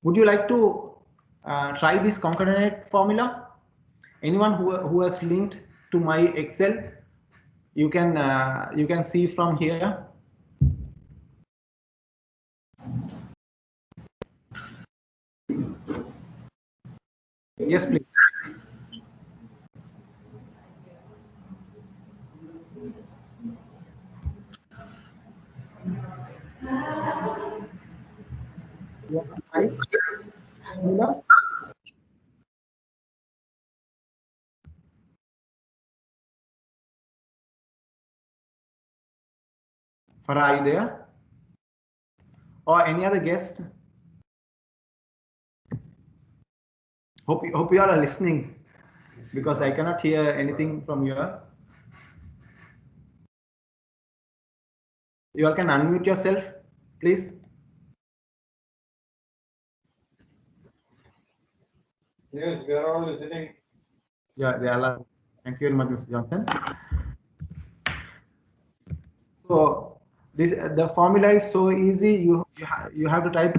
Would you like to try this concatenate formula? Anyone who has linked to my Excel, you can see from here. Yes, please. You want to try formula? Farah, are you there? Or any other guest? Hope you all are listening, because I cannot hear anything from here. You all can unmute yourself, please. Yes, we are all listening. Yeah, they are. Thank you very much, Mr. Johnson. So this the formula is so easy. You have to type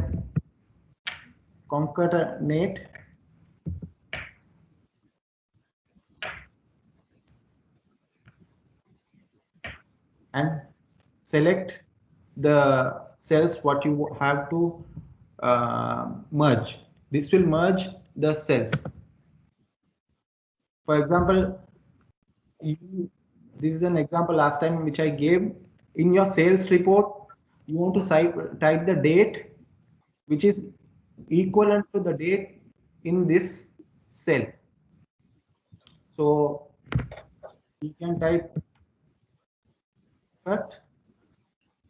concatenate and select the cells what you have to merge. This will merge the cells. For example, this is an example last time which I gave. In your sales report, you want to type the date which is equivalent to the date in this cell. So you can type cut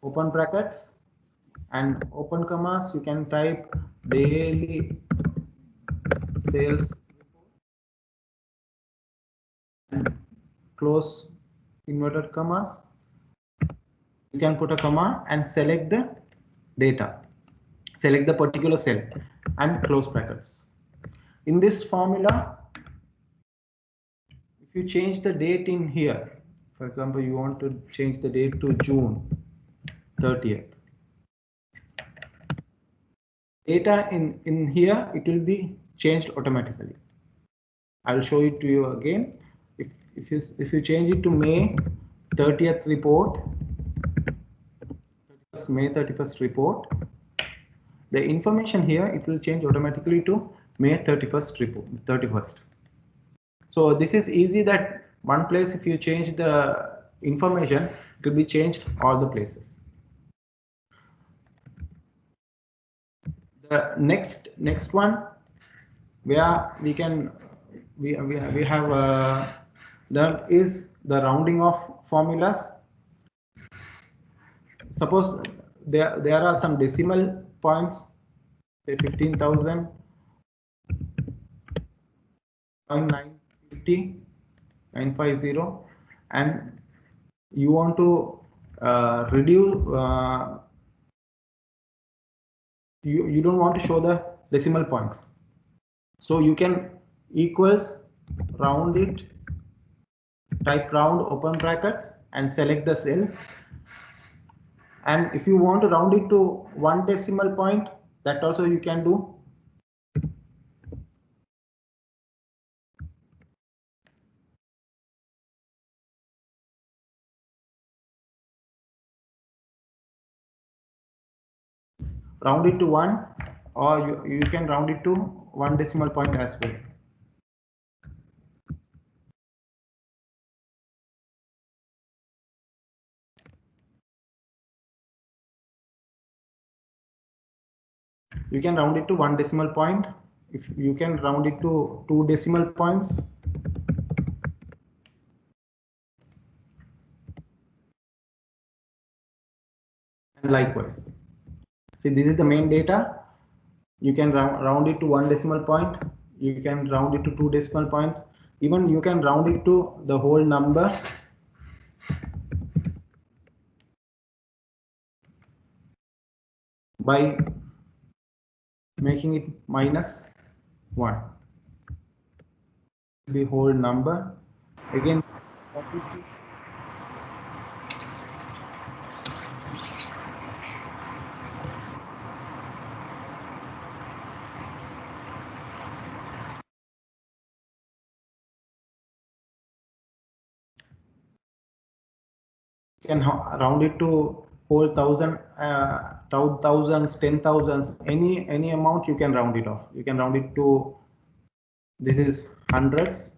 open brackets and open commas. You can type daily sales and close inverted commas. You can put a comma and select the data, select the particular cell and close brackets. In this formula, if you change the date in here, for example, you want to change the date to June 30th. Data in here, it will be changed automatically. I'll show it to you again. If you change it to May 30th report, May 31st report, the information here, it will change automatically to May 31st report, 31st. So this is easy that one place, if you change the information, it will be changed all the places. The next one, where we have learned is the rounding of formulas. Suppose there are some decimal points, say 15,000, 950, 950, and you want to reduce. You don't want to show the decimal points, so you can equals round it, type round open brackets and select the cell. And if you want to round it to 1 decimal point, that also you can do. Round it to 1, or you can round it to 1 decimal point as well. You can round it to 1 decimal point. If you can round it to 2 decimal points. And likewise. See, this is the main data. You can round it to 1 decimal point. You can round it to 2 decimal points. Even you can round it to the whole number. By making it -1. The whole number. Again, You can round it to whole thousand, thousands, 10,000s, any amount you can round it off. You can round it to, this is hundreds.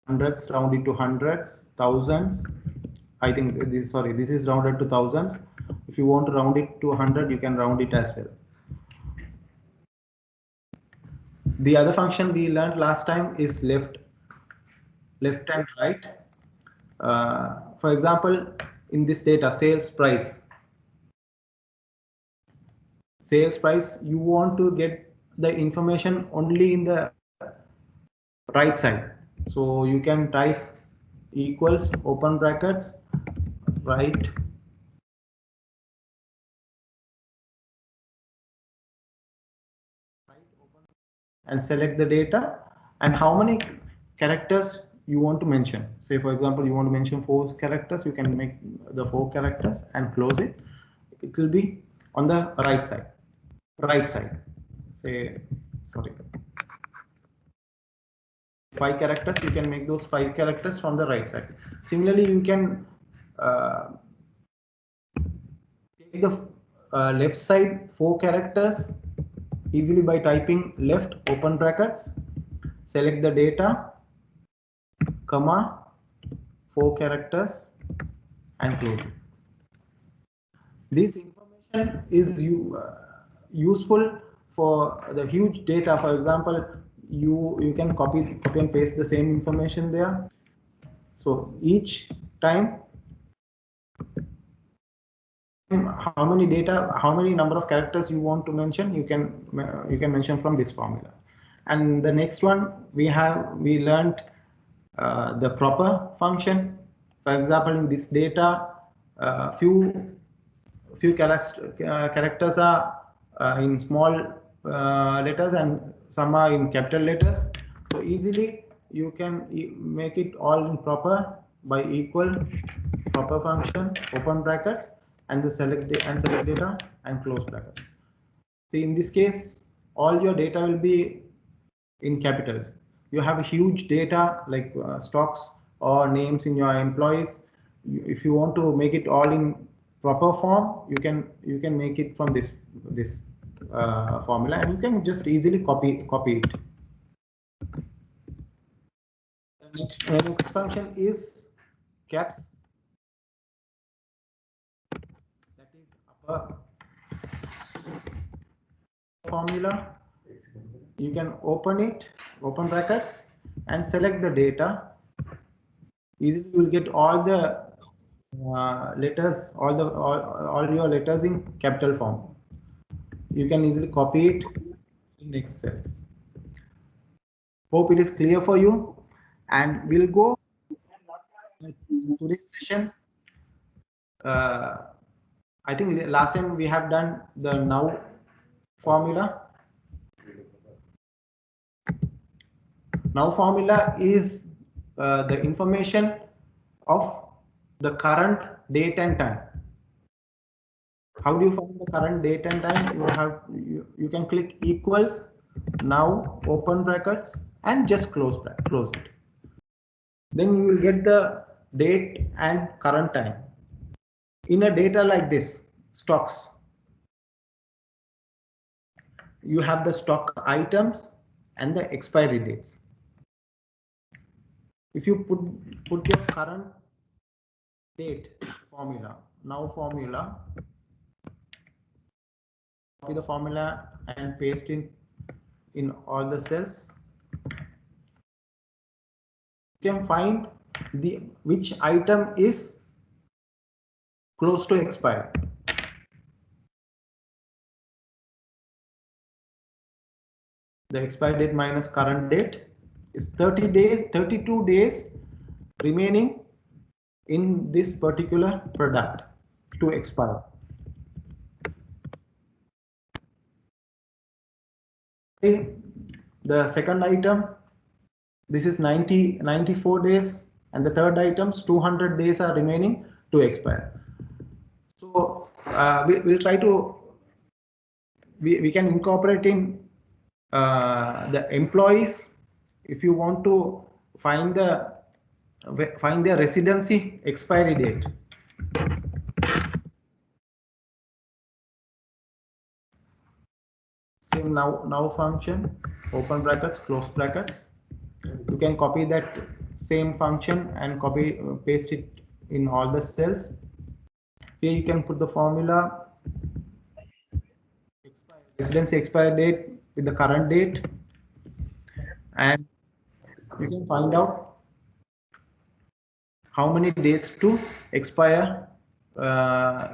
Hundreds, round it to hundreds, thousands. I think this, sorry, this is rounded to thousands. If you want to round it to 100, you can round it as well. The other function we learned last time is left and right. For example, in this data, sales price, you want to get the information only in the right side. So you can type equals, open brackets, right, and select the data and how many characters you want to mention. Say, for example, you want to mention 4 characters, you can make the 4 characters and close it. It will be on the right side. Say, sorry, 5 characters, you can make those 5 characters from the right side. Similarly, you can take the left side 4 characters easily by typing left, open brackets, select the data, comma, 4 characters and close it. This information is useful for the huge data. For example, you can copy and paste the same information there. So each time, how many number of characters you want to mention, you can mention from this formula. And the next one we learned the proper function. For example, in this data, few characters are in small letters and some are in capital letters. So easily you can make it all in proper by equal proper function, open brackets, and the select data and close brackets. See, in this case, all your data will be in capitals. You have a huge data like stocks or names in your employees. If you want to make it all in proper form, you can make it from this formula, and you can just easily copy it. The next function is caps. That is upper formula. You can open brackets, and select the data. Easily you will get all the letters, all your letters in capital form. You can easily copy it in next cells. Hope it is clear for you, and we'll go to today's session. I think last time we have done the now formula. Now formula is the information of the current date and time. How do you find the current date and time? You can click equals, now, open brackets, and just close it. Then you will get the date and current time. In a data like this, stocks, you have the stock items and the expiry dates. If you put your current date formula, now formula, copy the formula and paste in all the cells, you can find which item is close to expire. The expiry date minus current date is 32 days remaining in this particular product to expire. Okay. The second item, this is 94 days, and the third items 200 days are remaining to expire. So we'll try to we can incorporate in the employees, if you want to find their residency expiry date. Same now function, open brackets, close brackets. You can copy that same function and paste it in all the cells. Here you can put the formula residency expiry date with the current date, and you can find out how many days to expire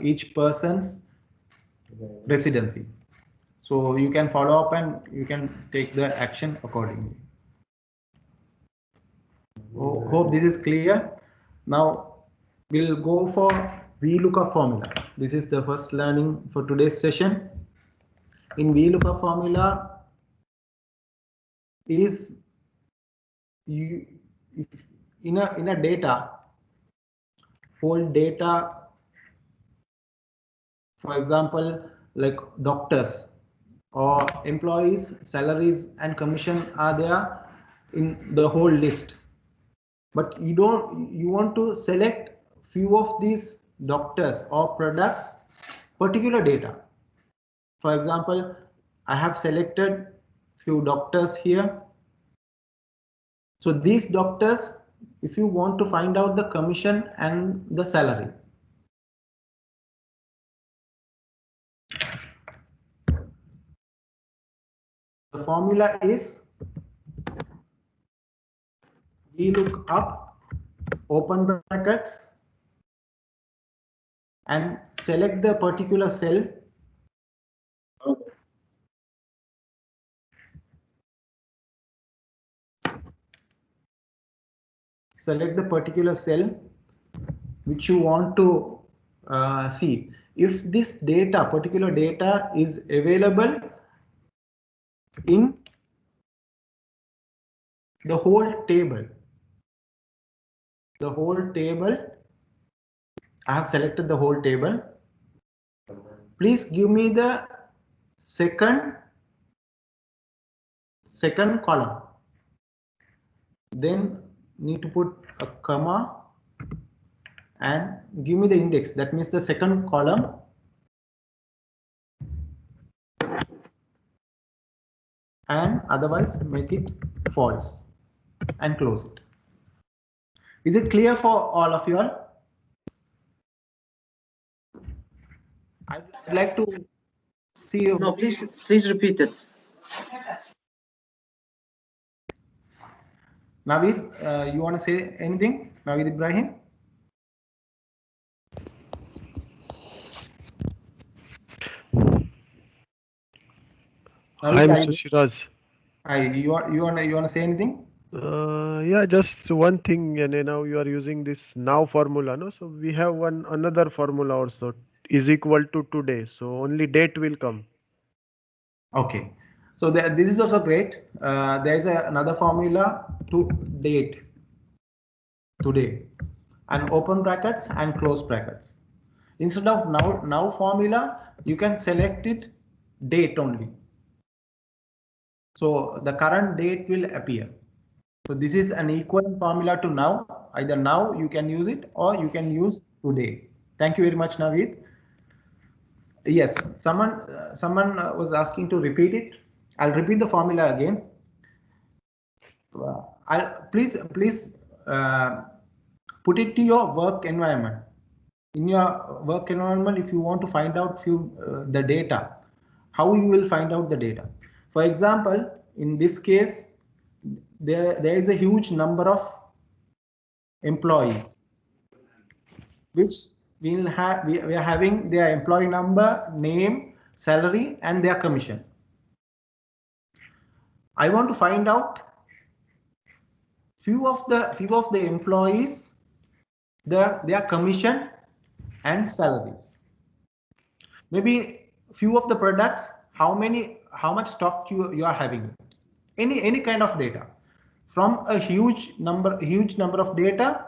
each person's residency. So you can follow up and you can take the action accordingly. Hope this is clear. Now we'll go for VLOOKUP formula. This is the first learning for today's session. In VLOOKUP formula is if in a data, whole data, for example, like doctors or employees, salaries and commission are there in the whole list, but you want to select few of these doctors or products particular data. For example, I have selected few doctors here. So these doctors, if you want to find out the commission and the salary, the formula is VLOOKUP open brackets and select the particular cell. Select the particular cell which you want to see. If this data, particular data is available in the whole table. The whole table, I have selected the whole table. Please give me the second column. Then need to put a comma and give me the index. That means the second column. And otherwise make it false and close it. Is it clear for all of you all? I'd like to see you. No, please repeat it. Naveed, you want to say anything? Naveed Ibrahim? Hi, Mr. Shiraz. Hi, you want to say anything? Yeah, just one thing, and now you are using this now formula, no? So we have another formula also is equal to today. So only date will come. Okay, so this is also great. There is another formula to date today, and open brackets and close brackets. Instead of now formula, you can select it date only. So the current date will appear. So this is an equivalent formula to now. Either now you can use it or you can use today. Thank you very much, Naveed. Yes, someone was asking to repeat it. I'll repeat the formula again. Please put it to your work environment. In your work environment, if you want to find out the data, how you will find out the data. For example, in this case, there is a huge number of employees, which we are having their employee number, name, salary, and their commission. I want to find out few of the employees, their commission and salaries. Maybe few of the products, how much stock you are having. Any kind of data. From a huge number of data,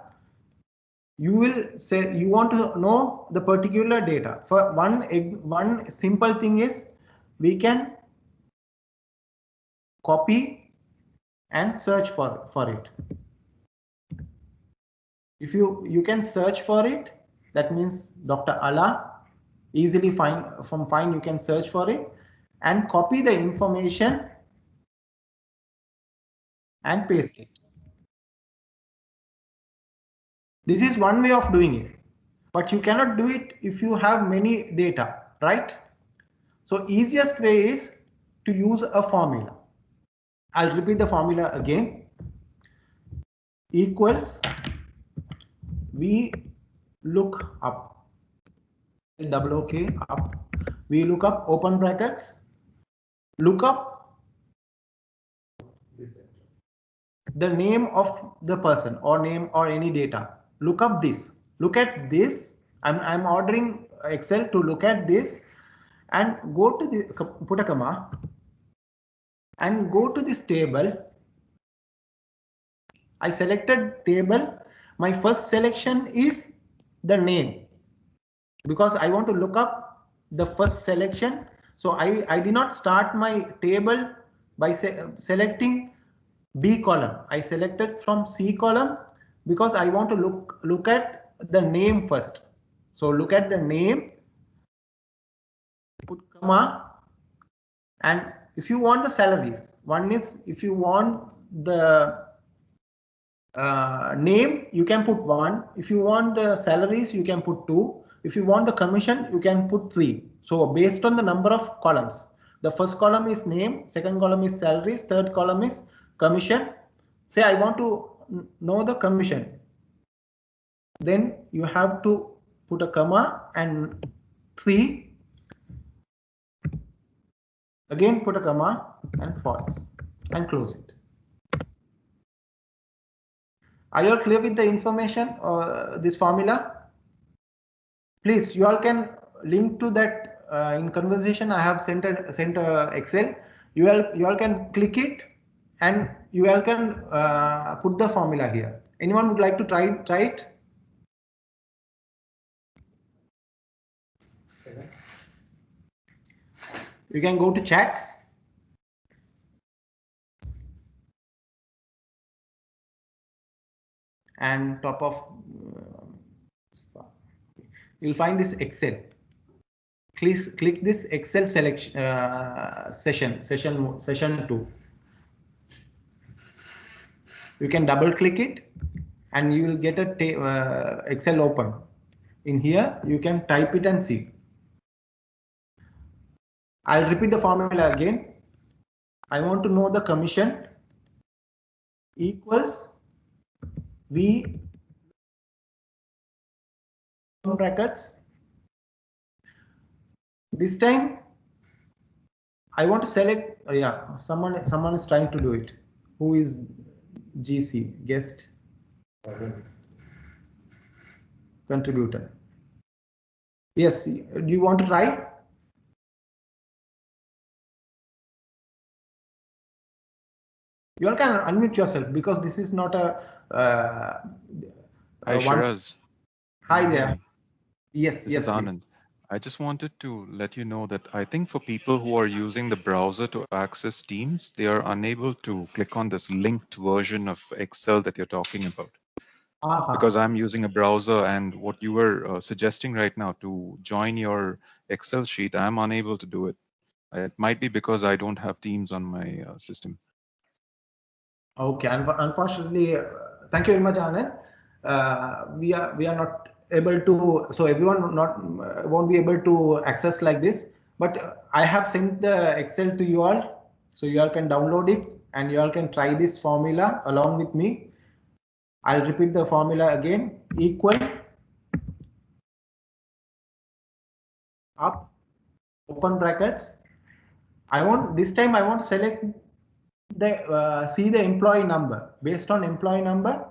you will say you want to know the particular data. For one simple thing is we can copy and search for it. If you can search for it, that means Dr. Allah, easily find you can search for it and copy the information and paste it. This is one way of doing it, but you cannot do it if you have many data, right? So easiest way is to use a formula. I'll repeat the formula again. Equals we look up, double OK up, we look up open brackets, look up the name of the person or name or any data. Look up this, look at this. I'm ordering Excel to look at this and go to the, put a comma and go to this table. I selected table. My first selection is the name because I want to look up the first selection. So I did not start my table by selecting B column. I selected from C column because I want to look at the name first. So look at the name, put comma, and if you want the salaries, one is if you want the name, you can put 1. If you want the salaries, you can put 2. If you want the commission, you can put 3. So based on the number of columns, the first column is name, second column is salaries, third column is commission. Say I want to know the commission. Then you have to put a comma and 3. Again put a comma and false and close it. Are you all clear with the information or this formula? Please, you all can link to that in conversation. I have sent a Excel. You all can click it and you all can put the formula here. Anyone would like to try it? You can go to chats. And top of you'll find this Excel. Please click this Excel selection session 2. You can double click it and you will get a Excel open. In here you can type it and see. I'll repeat the formula again. I want to know the commission equals we brackets. This time I want to select someone is trying to do it. Who is GC, guest contributor? Yes, do you want to try? You all can unmute yourself because this is not a Hi, Shiraz. Hi there. Yes, this is Anand. I just wanted to let you know that I think for people who are using the browser to access Teams, they are unable to click on this linked version of Excel that you're talking about. Because I'm using a browser, and what you were suggesting right now to join your Excel sheet, I'm unable to do it. It might be because I don't have Teams on my system. Okay, unfortunately, thank you very much, Anand. We are not able to, so everyone won't be able to access like this. But I have sent the Excel to you all, so you all can download it and you all can try this formula along with me. I'll repeat the formula again. Equal up open brackets. This time I want to select the see the employee number. Based on employee number,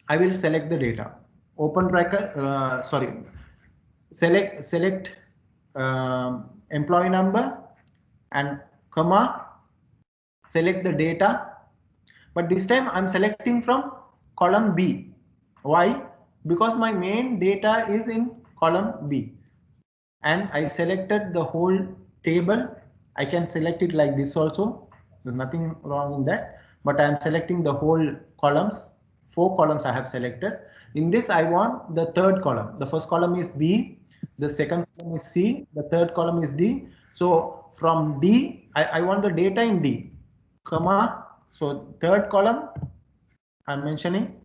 I will select the data. Open bracket, select employee number and comma, select the data. But this time I'm selecting from column B. Why? Because my main data is in column B. And I selected the whole table. I can select it like this also. There's nothing wrong in that, but I am selecting the whole columns. 4 columns I have selected. In this, I want the third column. The first column is B, the second column is C, the third column is D. So from D, I want the data in D, comma. So third column, I'm mentioning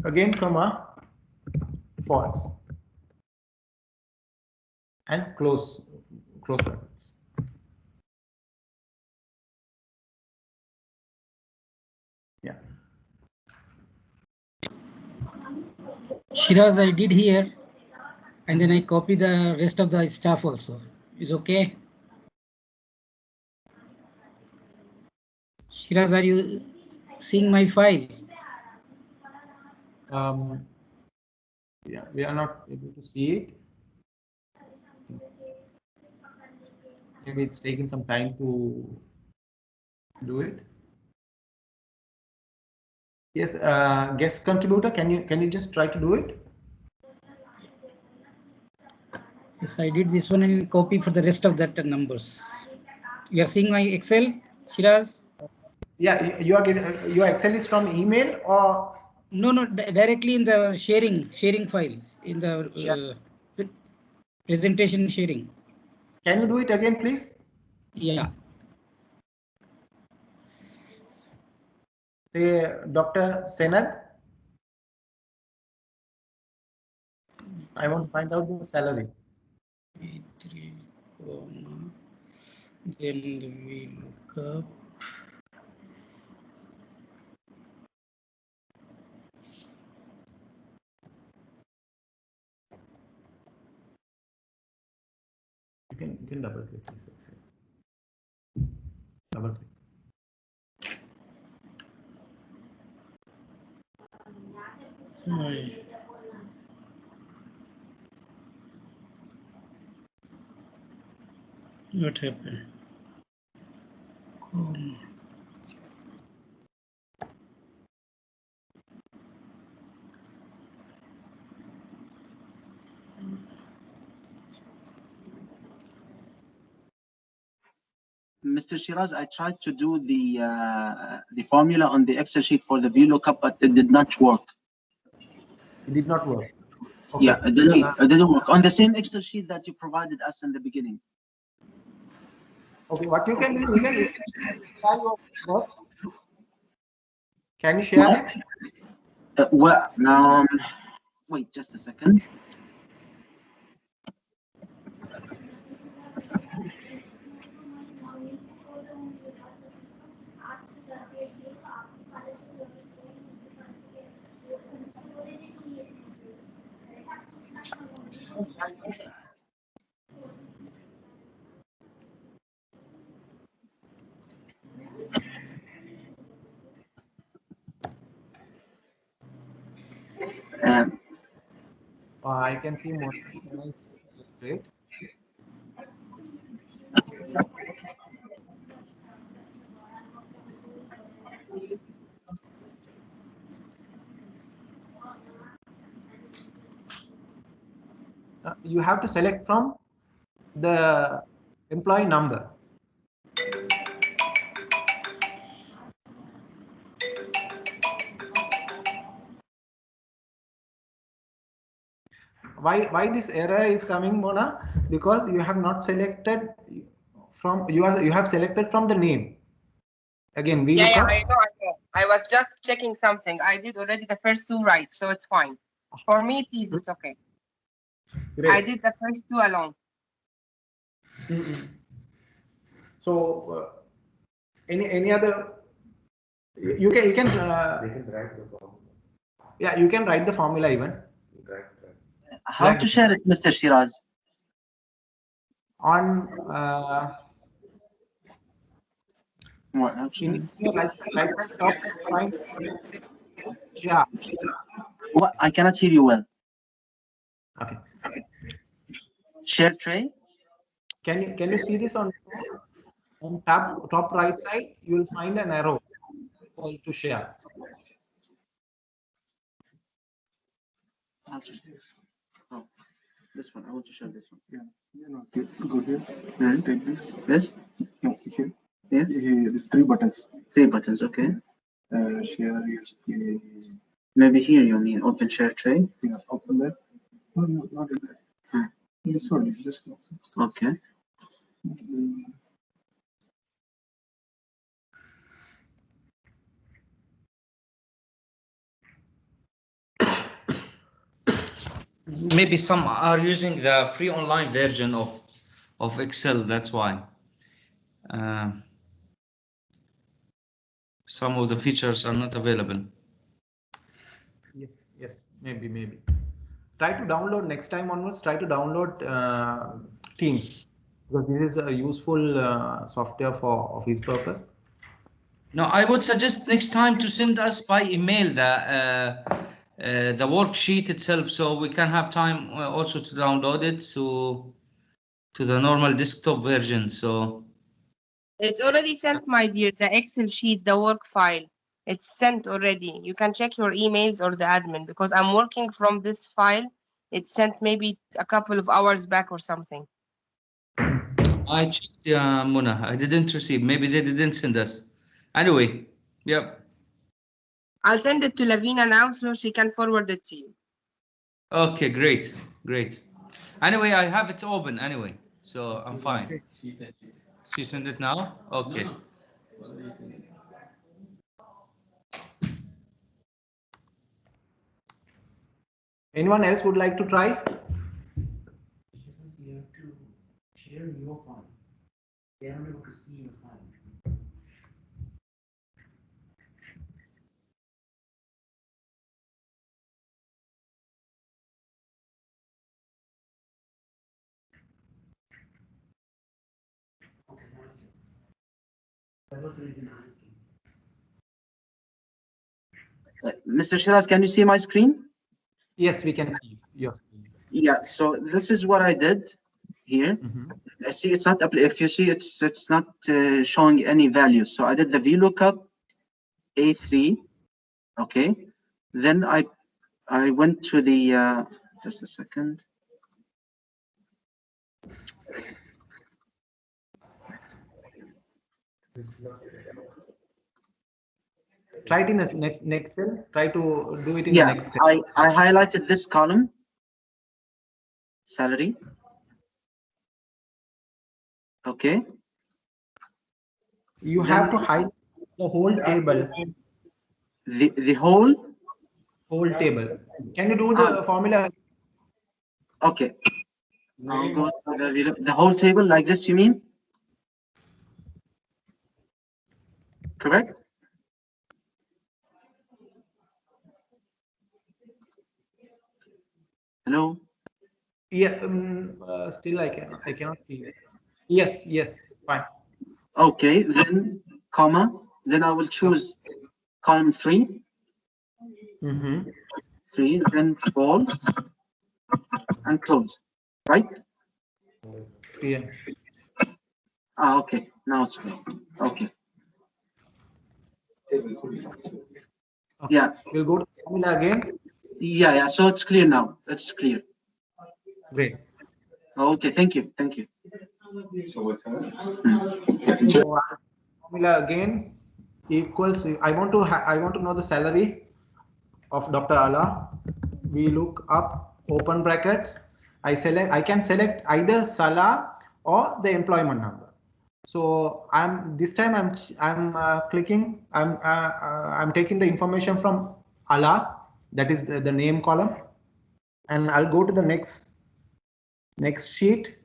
again, comma, false, and close brackets. Yeah. Shiraz, I did here, and then I copy the rest of the stuff also. Is okay? Shiraz, are you seeing my file? Yeah, we are not able to see it. Maybe it's taking some time to do it. Yes, guest contributor, can you just try to do it? Yes, I did this one and copy for the rest of that numbers. You are seeing my Excel, Shiraz? Yeah, you are getting your Excel is from email or No, directly in the sharing file in the presentation sharing. can you do it again, please? Yeah. Say Dr. Senad. I want to find out the salary. 3, then we look up. You can double click this. Double click. Right. What happened? Mr. Shiraz, I tried to do the formula on the Excel sheet for the VLOOKUP, but it did not work. It did not work. Okay. Yeah, it didn't work on the same Excel sheet that you provided us in the beginning. Okay, what you can do, you can share your work. Can you share it? Wait just a second. I can see more straight. You have to select from the employee number. Why this error is coming, Mona? Because you have not selected from you have selected from the name. Again, we yeah, I know. I was just checking something. I did already the first 2 right, so it's fine. For me, please, it's okay. Great. I did the first 2 alone. So any other you can write the formula. Yeah, you can write the formula even. How to share it, Mr. Shiraz? On in your right side top, find share. What? I cannot hear you well. Okay. Share tray. Can you see this on top right side? You will find an arrow to share. This one. I want to show this one. Okay, go here. Hmm. Take this. This? No, here. Yes. Here, these 3 buttons. 3 buttons. Okay. Share your screen. Maybe here you mean open share tray. Yeah, open that. No, no, not in that. Hmm. This one, just close it. Okay. Maybe some are using the free online version of Excel. That's why some of the features are not available. Yes, maybe. Try to download next time onwards. Try to download Teams, because this is a useful software for office purpose. No, I would suggest next time to send us by email the worksheet itself, so we can have time also to download it to the normal desktop version. So It's already sent, my dear, the Excel sheet, the work file. It's sent already. You can check your emails or the admin, because I'm working from this file. It's sent maybe a couple of hours back or something. I checked, Muna. I didn't receive. Maybe they didn't send us. Anyway, yep. I'll send it to Lavina now so she can forward it to you. Okay, great. Anyway, I have it open anyway, so I'm fine. She sent it now? Okay. Anyone else would like to try? You have to share your file. They are able to see your file. Okay, that's it. That was the reason Mr. Shiraz, can you see my screen? Yes, we can see your screen. Yeah. So this is what I did here. I see it's not. If you see, it's not showing any values. So I did the VLOOKUP A3. Okay. Then I went to the just a second. Try it in the next cell. Try to do it in the next cell. I highlighted this column, salary. Okay. You have to highlight the whole table. The whole table. Can you do the formula? Okay. I'll go to the whole table like this, you mean? Correct? Hello? Yeah, still I cannot see it. Yes, fine. Okay, then comma, then I will choose column 3. 3, then false and close, right? Yeah. Okay, now it's good. Okay. Yeah. We'll go to formula again. Yeah, so it's clear now. It's clear. Great. Okay, thank you. So what's happening? So formula again equals. I want to know the salary of Dr. Ala. We look up open brackets. I can select either Salah or the employment number. So this time I'm clicking. I'm taking the information from Ala, that is the name column, and I'll go to the next sheet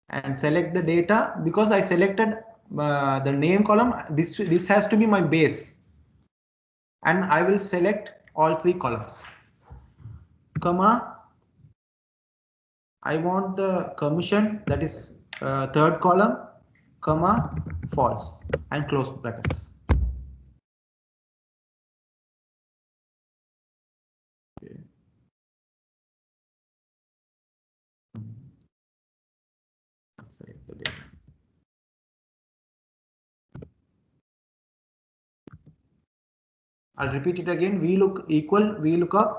and select the data. Because I selected the name column, this has to be my base, and I will select all 3 columns, comma. I want the commission, that is 3rd column, comma, false, and close brackets. Okay. Select the data. I'll repeat it again. VLOOK equal VLOOKUP,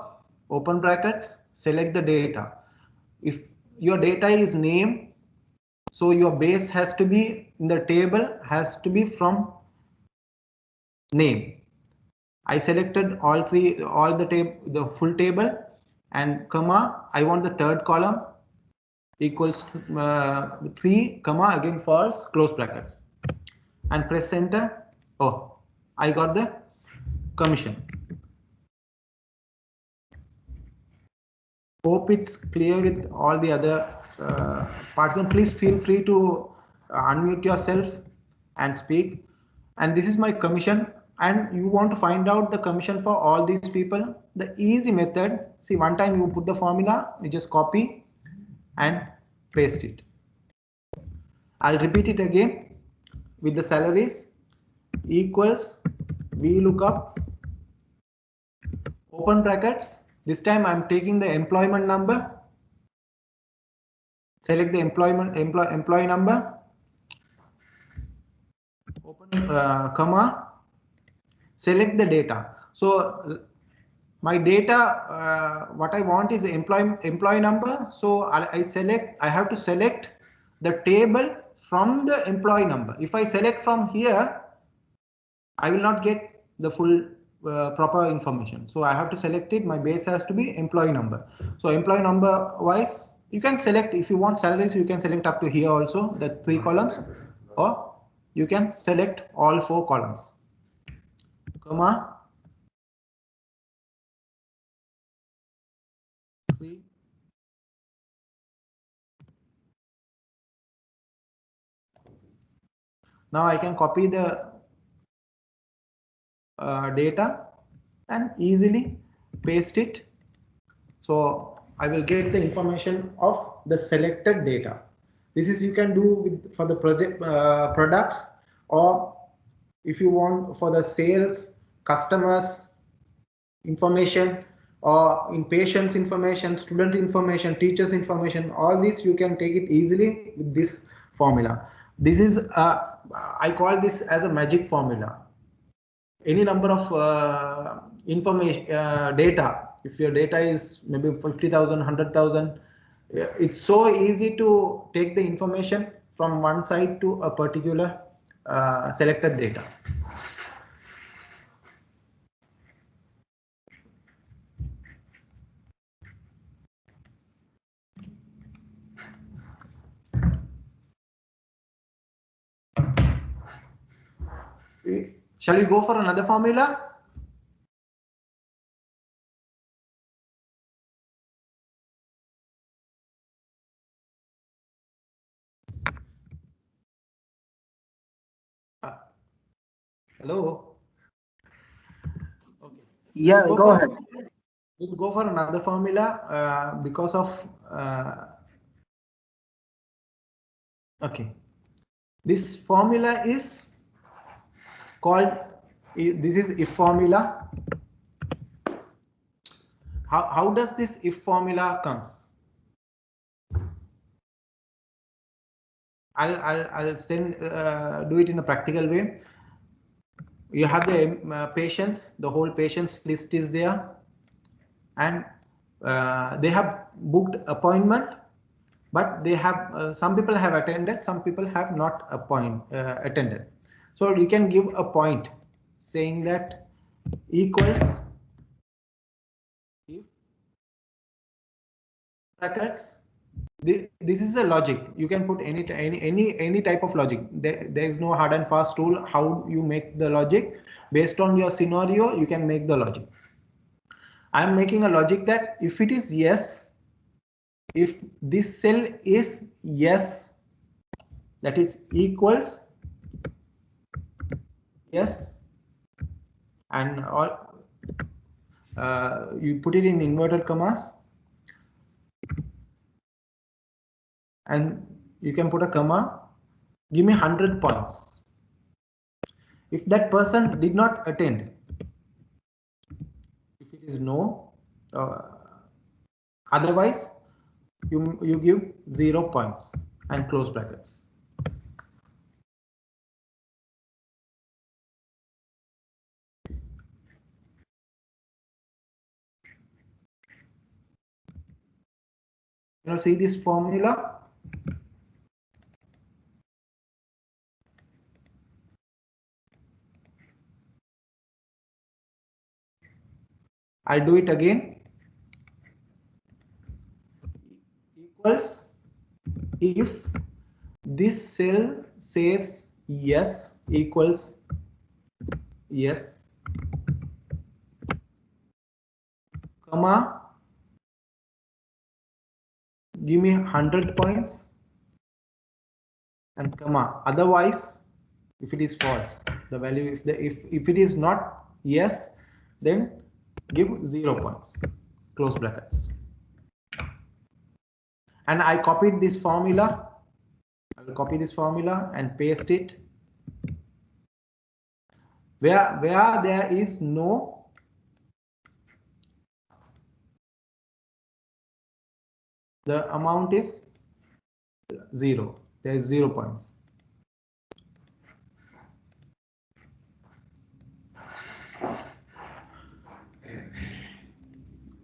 open brackets, select the data. If your data is name, so your base has to be in the table, has to be from name. I selected all the full table, and comma, I want the third column equals 3, comma, again false, close brackets, and press enter. Oh, I got the commission. Hope it's clear with all the other parts, and please feel free to unmute yourself and speak. And this is my commission, and you want to find out the commission for all these people. The easy method, see, one time you put the formula, you just copy and paste it. I'll repeat it again with the salaries equals VLOOKUP, open brackets. This time I'm taking the employment number, select the employee number, open comma, select the data. So my data, what I want is the employee number. So I have to select the table from the employee number. If I select from here, I will not get the full proper information. So I have to select it. My base has to be employee number. So employee number wise, you can select, if you want salaries, you can select up to here also, the 3 columns, or you can select all 4 columns, comma, 3. Now I can copy the data and easily paste it. So I will get the information of the selected data. This is you can do for the project products, or if you want for the sales, customers information, or in patients information, student information, teachers information. All this you can take it easily with this formula. This is I call this as a magic formula. Any number of information data, if your data is maybe 50,000, 100,000, it's so easy to take the information from one side to a particular selected data. Shall we go for another formula? Hello. Okay. Yeah, go ahead. We'll go for another formula because of okay. This formula is called, this is if formula. How does this if formula comes? I'll send do it in a practical way. You have the patients, the whole patients list is there, and they have booked appointment, but they have some people have attended, some people have not attended. So you can give a point saying that equals if brackets. This is a logic. You can put any type of logic. There is no hard and fast rule how you make the logic. Based on your scenario, you can make the logic. I'm making a logic that if it is yes, if this cell is yes, that is equals yes, and all you put it in inverted commas, and you can put a comma, give me 100 points. If that person did not attend, if it is no, otherwise you give 0 points and close brackets. You see this formula? I'll do it again. Equals if this cell says yes equals yes, comma, give me 100 points, and comma, otherwise if it is false, the value, if it is not yes, then give 0 points, close brackets. And I copied this formula. I will copy this formula and paste it where there is no the amount is 0. There is 0 points.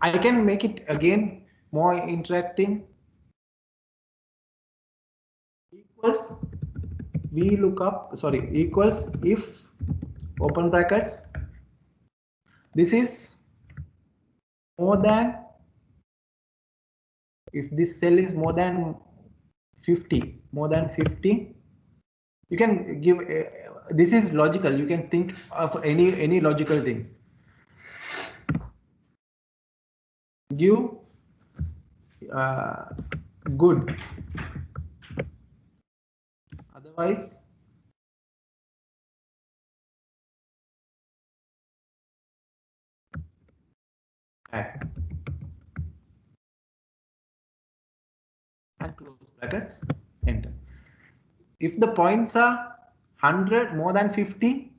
I can make it again more interacting. Equals equals if open brackets, this is more than, if this cell is more than 50, you can give this is logical, you can think of any logical things. Give good, otherwise bad, and close brackets, enter. If the points are 100 more than 50,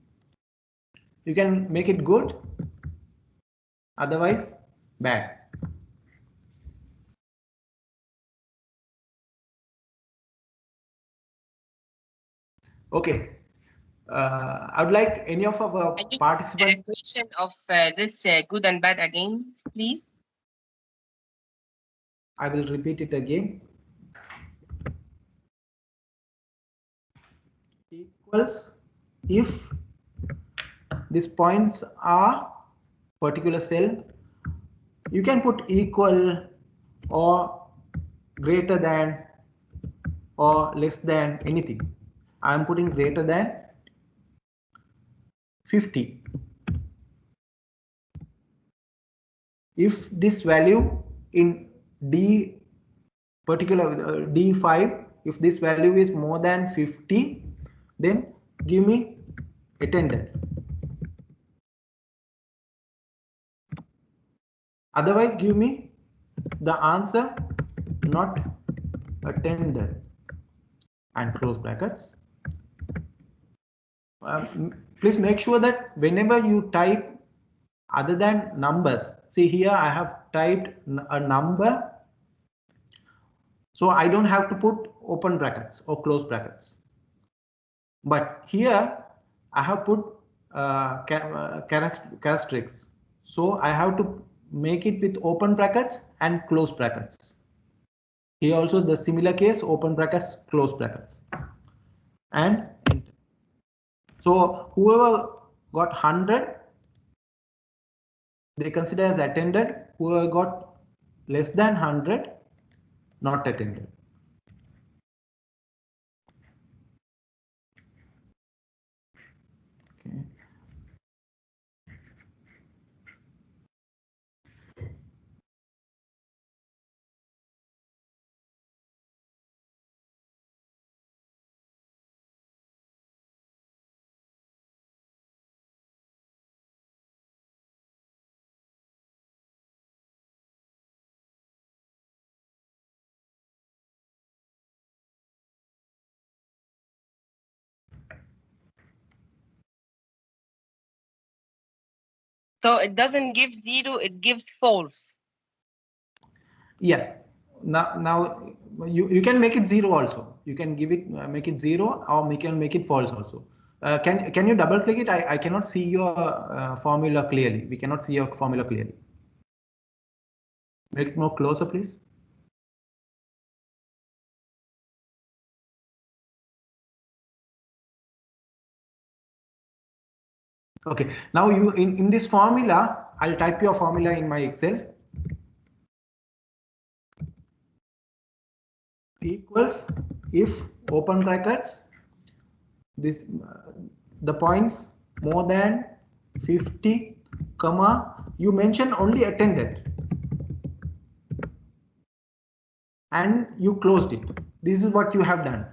you can make it good, otherwise bad. Okay, I would like any of our participants. Definition of this good and bad again, please. I will repeat it again. Equals if these points are particular cell, you can put equal or greater than or less than anything. I am putting greater than 50. If this value in D particular D5, if this value is more than 50, then give me attended. Otherwise give me the answer not attended, and close brackets. Please make sure that whenever you type other than numbers, see here I have typed a number, so I don't have to put open brackets or close brackets. But here I have put characteristics, so I have to make it with open brackets and close brackets. Here also the similar case, open brackets, close brackets, and enter. So whoever got 100, they consider as attended. Whoever got less than 100, not attended. Okay. So it doesn't give 0, it gives false. Yes. Now you can make it 0 also. You can give it make it 0, or we can make it false also. Can you double click it? I cannot see your formula clearly. We cannot see your formula clearly. Make it more closer, please. Okay, now you in this formula, I'll type your formula in my Excel. Equals if open brackets this the points more than 50 comma you mention only attended and you closed it. This is what you have done.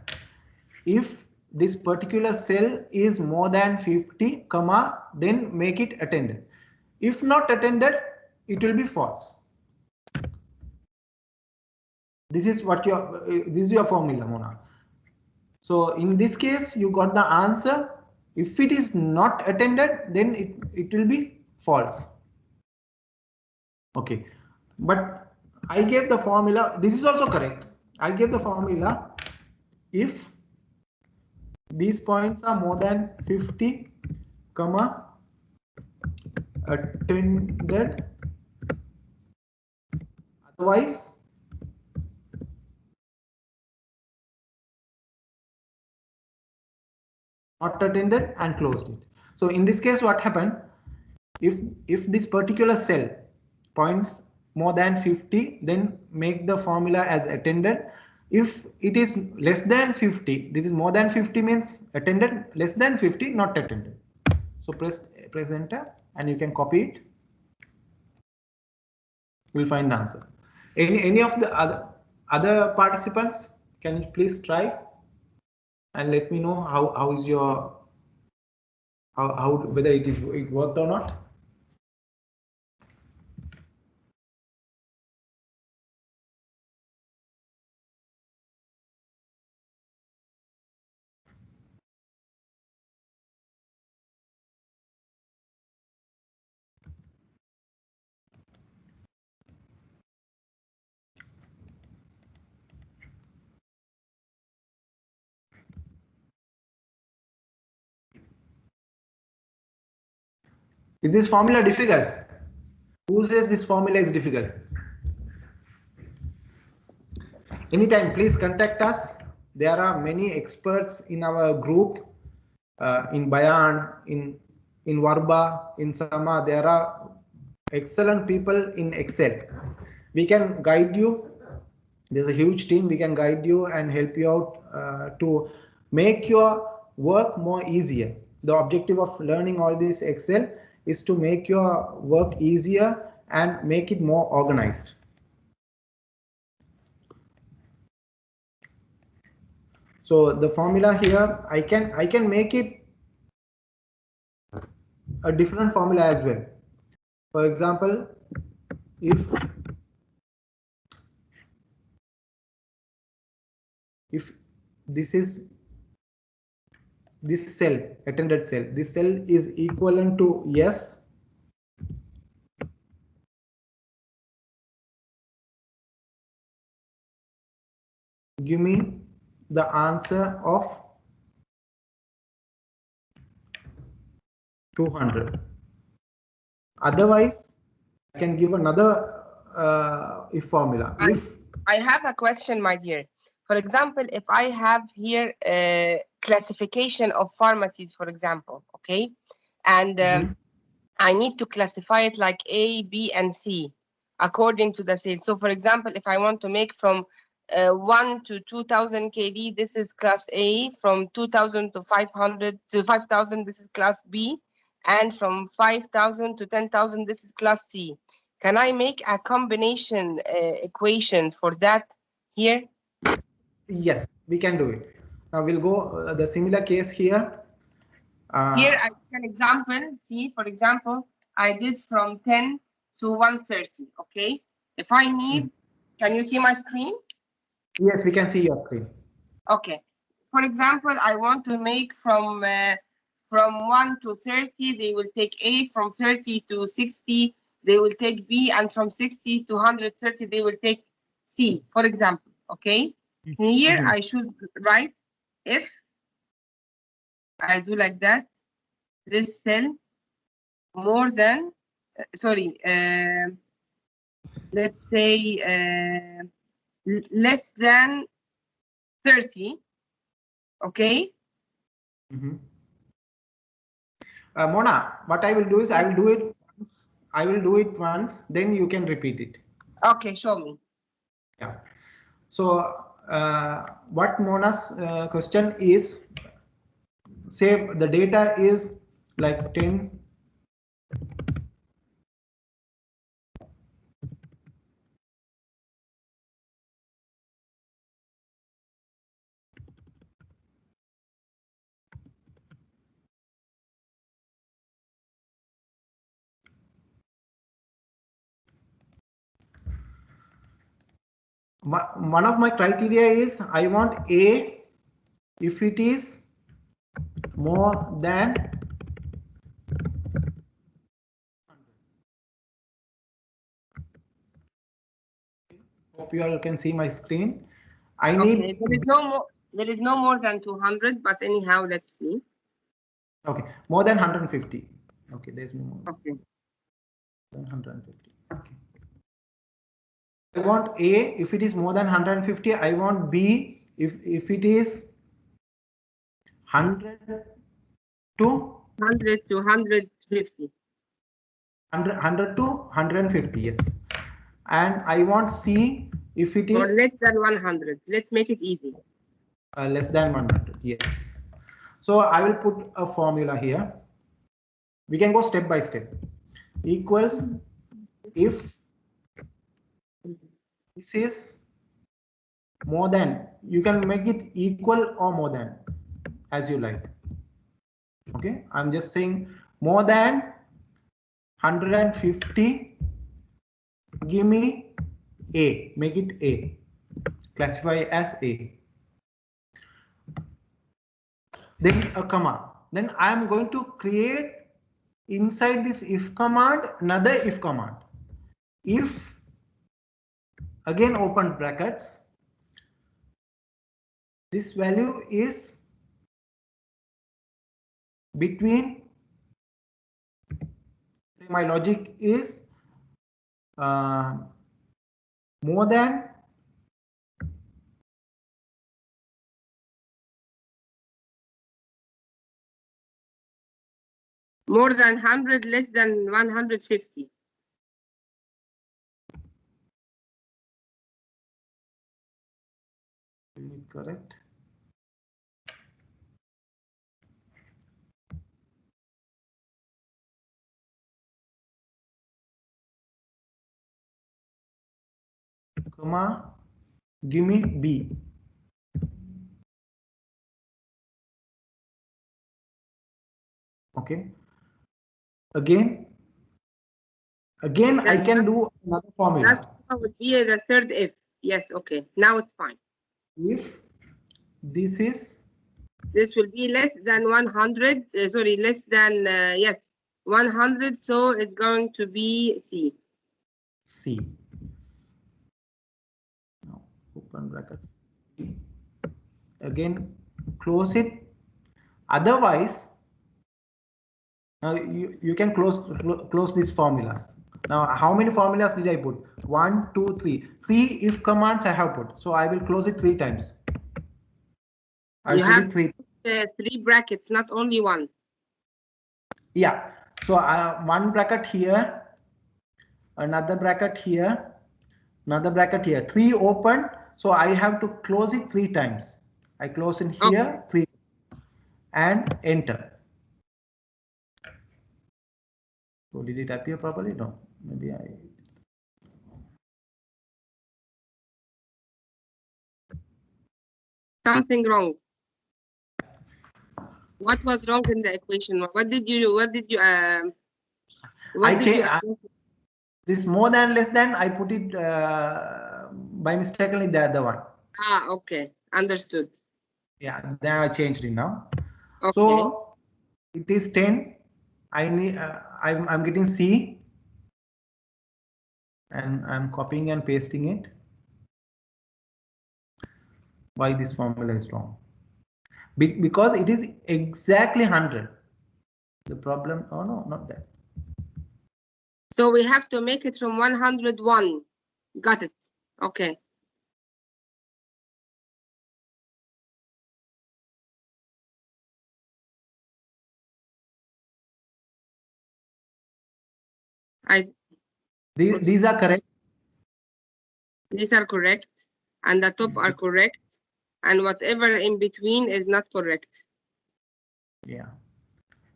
If this particular cell is more than 50 comma then make it attended. If not attended it will be false. This is what your this is your formula, Mona. So in this case you got the answer. If it is not attended then it will be false. Okay, but I gave the formula. This is also correct. I gave the formula if these points are more than 50 comma attended, otherwise not attended and closed it. So in this case what happened, if this particular cell points more than 50 then make the formula as attended. If it is less than 50, this is more than 50 means attended, less than 50 not attended. So press enter and you can copy it. We'll find the answer. Any of the other participants, can you please try and let me know how is your how whether it worked or not. Is this formula difficult? Who says this formula is difficult? Anytime, please contact us. There are many experts in our group, in Bayan, in Warba, in Sama. There are excellent people in Excel. We can guide you. There's a huge team. We can guide you and help you out to make your work more easier. The objective of learning all this Excel is to make your work easier and make it more organized. So the formula here, I can make it a different formula as well. For example, if this is this cell, attended cell, this cell is equivalent to yes, give me the answer of 200. Otherwise, I can give another if formula. I have a question, my dear. For example, if I have here a classification of pharmacies, for example, okay, and I need to classify it like A, B, and C according to the sales. So, for example, if I want to make from 1 to 2,000 kV, this is class A. From 2,000 to 500 to 5,000, this is class B. And from 5,000 to 10,000, this is class C. Can I make a combination equation for that here? Yes, we can do it. Now we'll go the similar case here. Here I take an example. See, for example, I did from 10 to 130. Okay. If I need, can you see my screen? Yes, we can see your screen. Okay. For example, I want to make from 1 to 30, they will take A. From 30 to 60, they will take B. And from 60 to 130, they will take C, for example. Okay. Here I should write if I do like that, this cell more than, sorry, let's say less than 30, okay? Mona, what I will do is I will do it once. I will do it once, then you can repeat it. Okay, show me. Yeah. So what Mona's question is, say the data is like 10. One of my criteria is I want A if it is more than hope you all can see my screen. I need Okay, there is no more than 200, but anyhow, let's see. okay, more than 150. Okay, there's no more Okay. than 150. Okay. I want A if it is more than 150. I want B if it is 100 to 100 to 150. 100 to 150, yes. And I want C if it Or is less than 100. Let's make it easy. less than 100, yes. So I will put a formula here. We can go step by step. Equals if this is more than, you can make it equal or more than as you like. Okay, I'm just saying more than 150, give me A, make it A, classify as A. Then a comma. Then I am going to create inside this if command another if command. If, again open brackets, this value is between, my logic is more than More than 100, less than 150. correct. Comma, give me B. Okay. Again I can do another formula. Last would be the third if. Yes, okay. Now it's fine. If this is, this will be less than 100, sorry, less than, yes, 100. So it's going to be C. C. Yes. Now open brackets. Again, close it. Otherwise, now you can close these formulas. Now, how many formulas did I put? 1, 2, 3. 3 if commands I have put. So I will close it 3 times. You have 3 brackets, not only one. Yeah. So one bracket here, another bracket here, another bracket here. 3 open. So I have to close it 3 times. I close in here 3 and enter. So did it appear properly? No. Maybe I. Something wrong. What was wrong in the equation? What did you this more than less than I put it by mistakenly the other one. Okay, understood. Yeah, then I changed it now. Okay. So it is 10. I need I'm getting C and I'm copying and pasting it. Why this formula is wrong? Because it is exactly 100. The problem, oh no, not that. So we have to make it from 101. Got it. Okay. These are correct. These are correct, and the top are correct, and whatever in between is not correct. Yeah.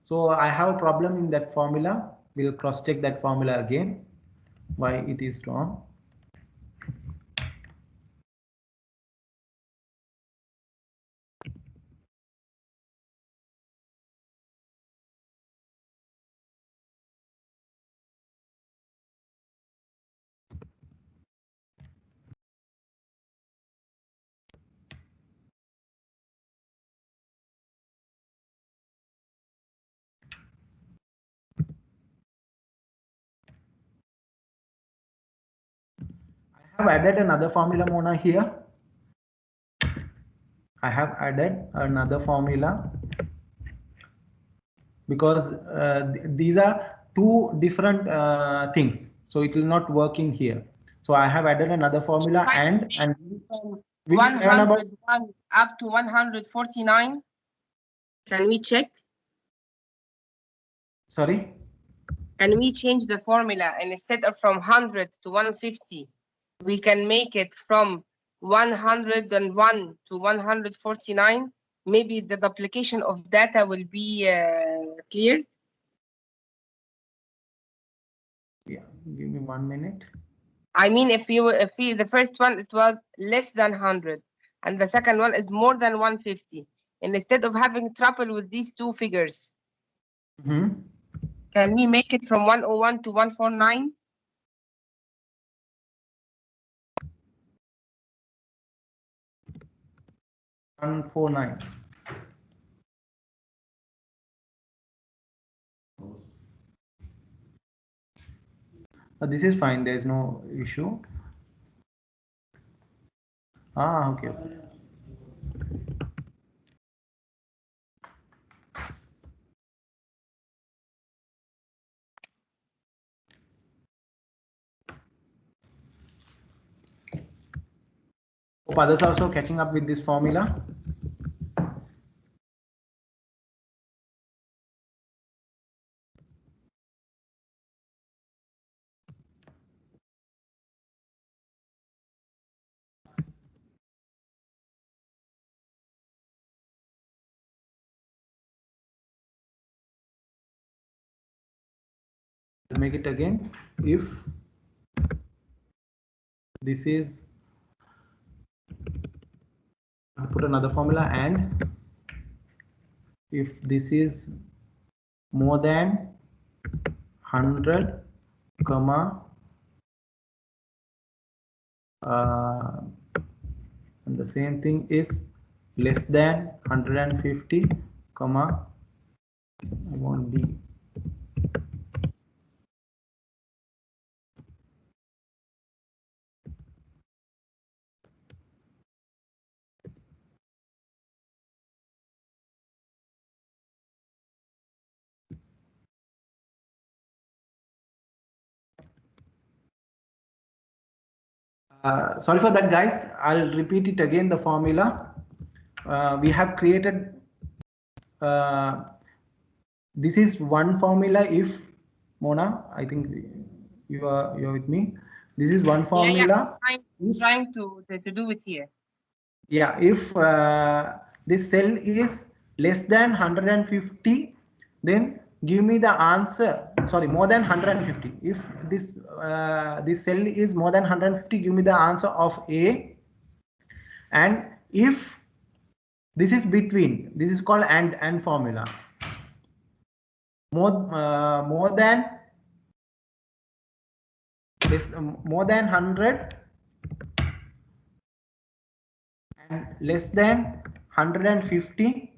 So I have a problem in that formula. We'll cross check that formula again. Why it is wrong. I have added another formula, Mona, here. I have added another formula because these are two different things, so it will not work in here. So I have added another formula and we will learn about 101 up to 149. Can we check? Sorry. Can we change the formula, and instead of from 100 to 150, we can make it from 101 to 149? Maybe the duplication of data will be cleared. Yeah, give me 1 minute. I mean, if the first one, it was less than 100, and the second one is more than 150. And instead of having trouble with these two figures, can we make it from 101 to 149? This is fine. There is no issue. Okay. Hope others are also catching up with this formula. I'll make it again. If this is, I'll put another formula, and if this is more than 100, comma, and the same thing is less than 150, comma, I want B. Sorry for that, guys. I'll repeat it again, the formula. We have created, this is one formula. If Mona, I think you're with me. This is one formula. I'm trying to do it here. Yeah, if this cell is less than 150, then give me the answer. Sorry, more than 150. If this this cell is more than 150, give me the answer of A. And if this is between, this is called and formula. More than 100 and less than 150.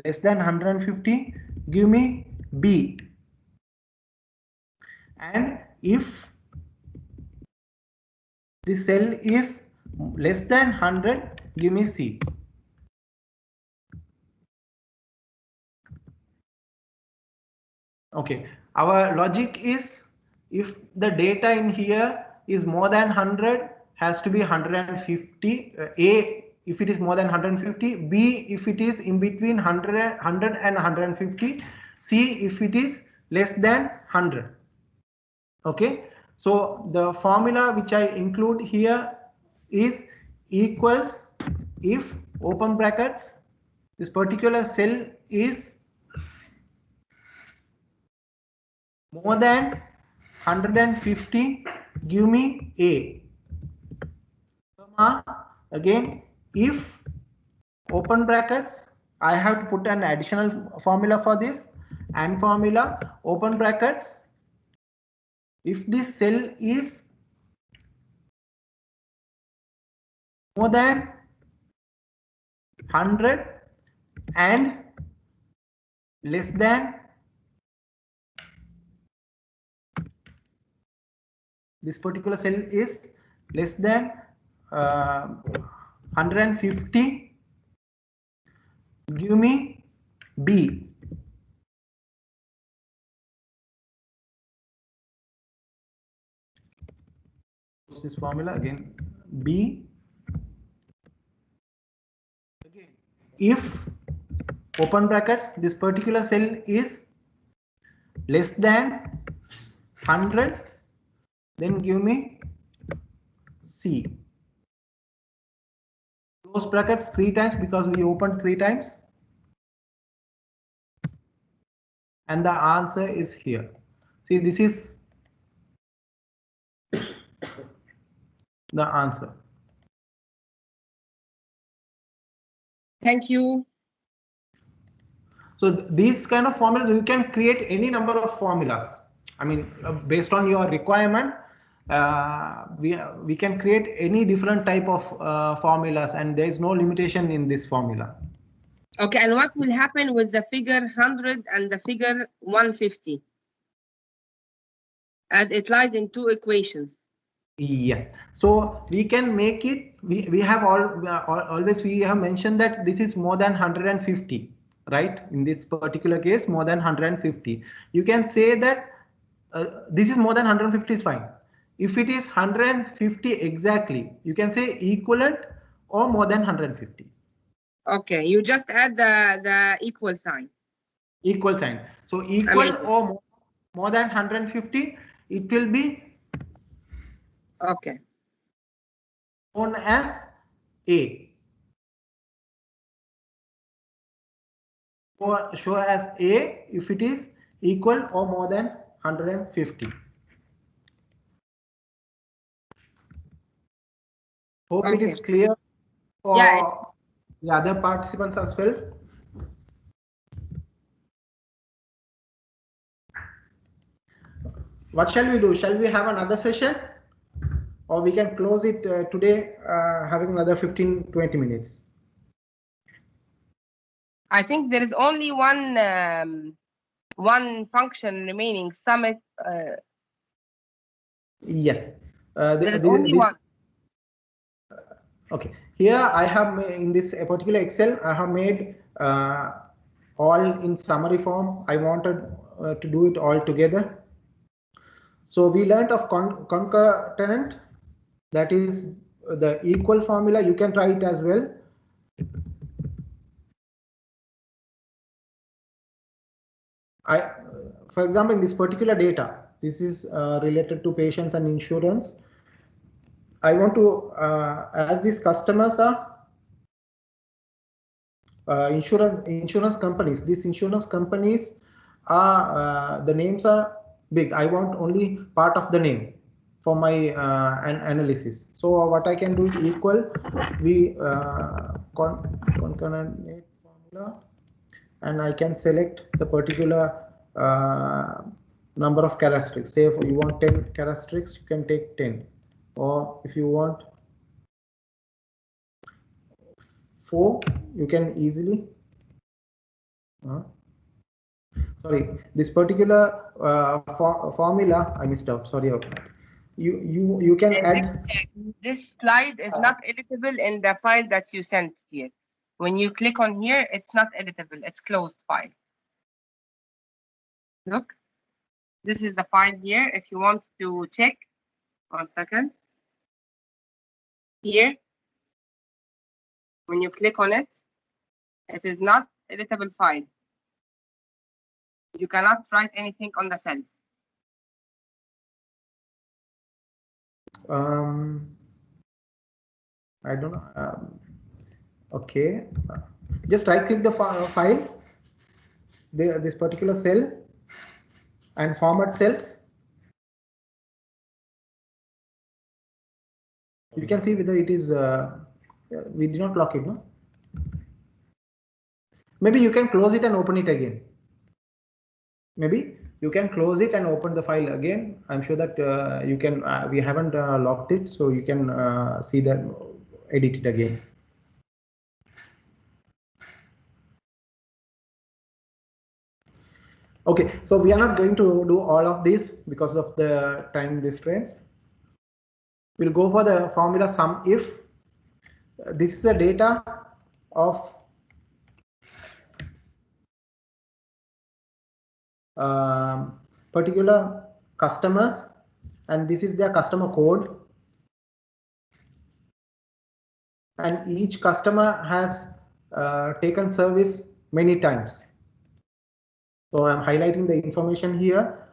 Less than 150, give me B. And if the cell is less than 100, give me C. Okay, our logic is, if the data in here is more than 100, has to be 150. A, if it is more than 150. B, if it is in between 100 and 150. C, if it is less than 100. Okay, so the formula which I include here is equals if open brackets this particular cell is more than 150, give me A. Again, if open brackets, I have to put an additional formula for this, and formula open brackets, if this cell is more than 100 and less than this particular cell is less than 150, give me B. This formula again, B. Again, if open brackets this particular cell is less than 100, then give me C. Close brackets 3 times because we opened 3 times, and the answer is here. See, this is the answer. Thank you. So these kind of formulas, you can create any number of formulas. I mean, based on your requirement, we can create any different type of formulas, and there is no limitation in this formula. Okay, and what will happen with the figure 100 and the figure 150? And it lies in 2 equations. Yes, so we can make it, we have always we have mentioned that this is more than 150, right? In this particular case, more than 150. You can say that this is more than 150 is fine. If it is 150 exactly, you can say equivalent or more than 150. Okay, you just add the equal sign. Equal sign. So equal or more than 150, it will be okay, known as A. Or show as A if it is equal or more than 150. Hope it is clear for the other participants as well. What shall we do? Shall we have another session, or we can close it today, having another 15-20 minutes? I think there is only one function remaining, summit. Yes. There is only one. Okay. Here I have in this particular Excel, I have made all in summary form. I wanted to do it all together. So we learned of concatenant, that is the equal formula. You can try it as well. For example, in this particular data, this is related to patients and insurance. I want to, as these customers are insurance companies, these insurance companies are the names are big. I want only part of the name for my analysis. So what I can do is equal concatenate formula, and I can select the particular number of characteristics. Say if you want 10 characteristics, you can take 10, or if you want 4, you can easily sorry, this particular formula I missed out. Sorry about that. You can add. This slide is not editable in the file that you sent here. When you click on here, it's not editable. It's closed file. Look, this is the file here. If you want to check, 1 second. Here, when you click on it, it is not editable file. You cannot write anything on the cells. I don't know. Okay, just right click the file, this particular cell, and format cells. You can see whether it is. We did not lock it, no? Maybe you can close it and open it again. Maybe you can close it and open the file again. I'm sure that you can. We haven't locked it, so you can see that, edit it again. Okay, so we are not going to do all of this because of the time restraints. We'll go for the formula sum if. This is the data of particular customers, and this is their customer code, and each customer has taken service many times. So I'm highlighting the information here,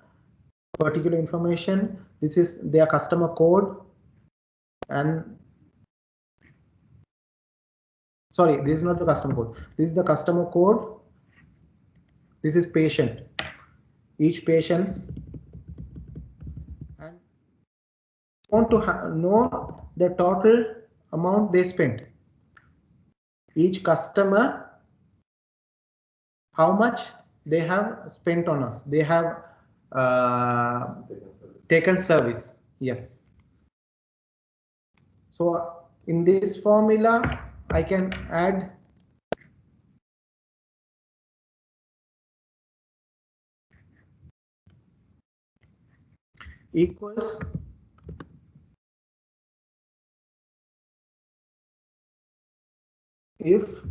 particular information. This is their customer code, and sorry, this is not the customer code. This is the customer code. This is patient. Each patient's, and want to know the total amount they spent. Each customer, how much they have spent on us. They have taken service. Yes. So in this formula, I can add equals if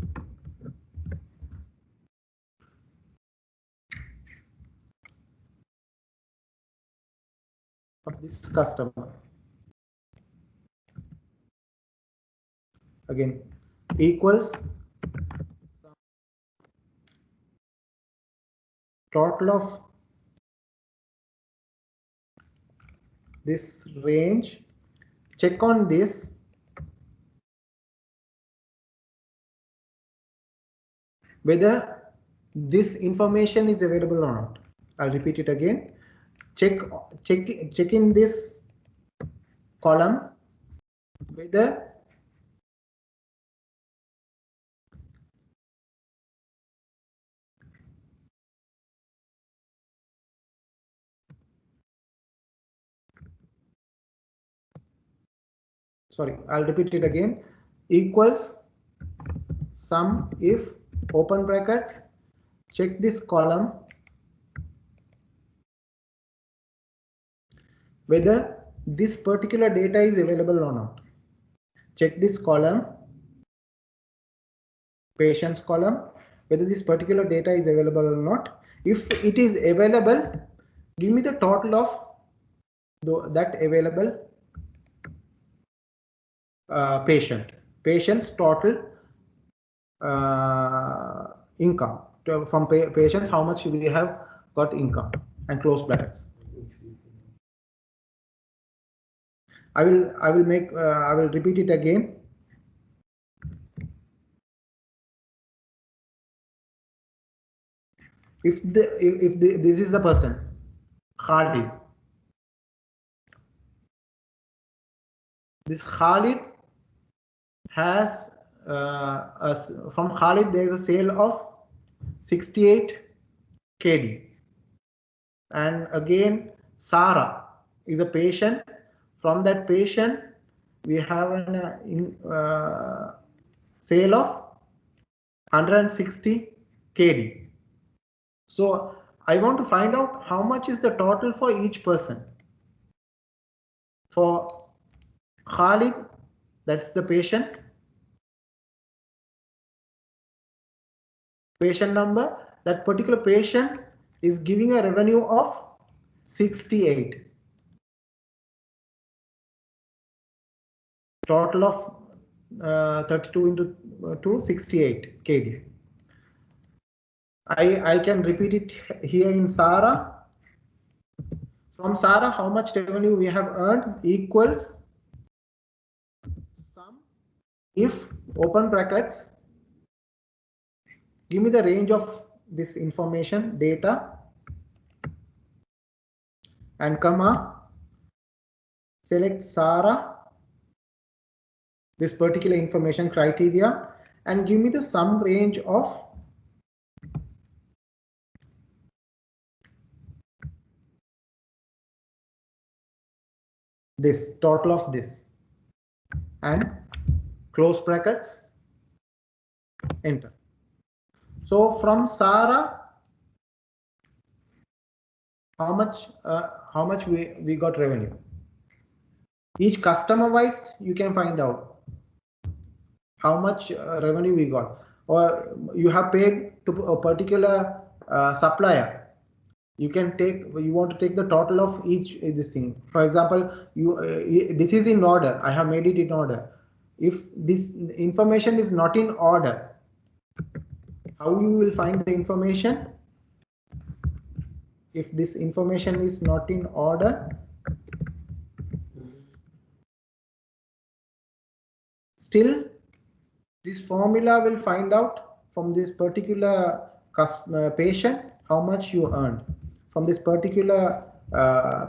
of this customer. Again, equals total of this range. Check on this. Whether this information is available or not. I'll repeat it again. Check in this column whether I'll repeat it again. Equals sum if, open brackets, check this column whether this particular data is available or not. Check this column, patients column, whether this particular data is available or not. If it is available, give me the total of that available patient's total income. From patients, how much we have got income, and close brackets. I will repeat it again. If this is the person, Khalid. This Khalid has from Khalid there is a sale of 68 KD, and again Sarah is a patient. From that patient we have a sale of 160 KD. So I want to find out how much is the total for each person. For Khalid, that's the patient number. That particular patient is giving a revenue of 68. Total of 32 into 2, 68 KD. I can repeat it here in Sara. From Sara, how much revenue we have earned equals sum if open brackets. Give me the range of this information data and comma select Sara, this particular information criteria, and give me the sum range of this total of this and close brackets, enter. So from Sara, how much we got revenue? Each customer wise you can find out how much revenue we got, or you have paid to a particular supplier. You can take, you want to take the total of each this thing. For example, this is in order. I have made it in order. If this information is not in order, how you will find the information? If this information is not in order, still this formula will find out from this particular patient how much you earned from this particular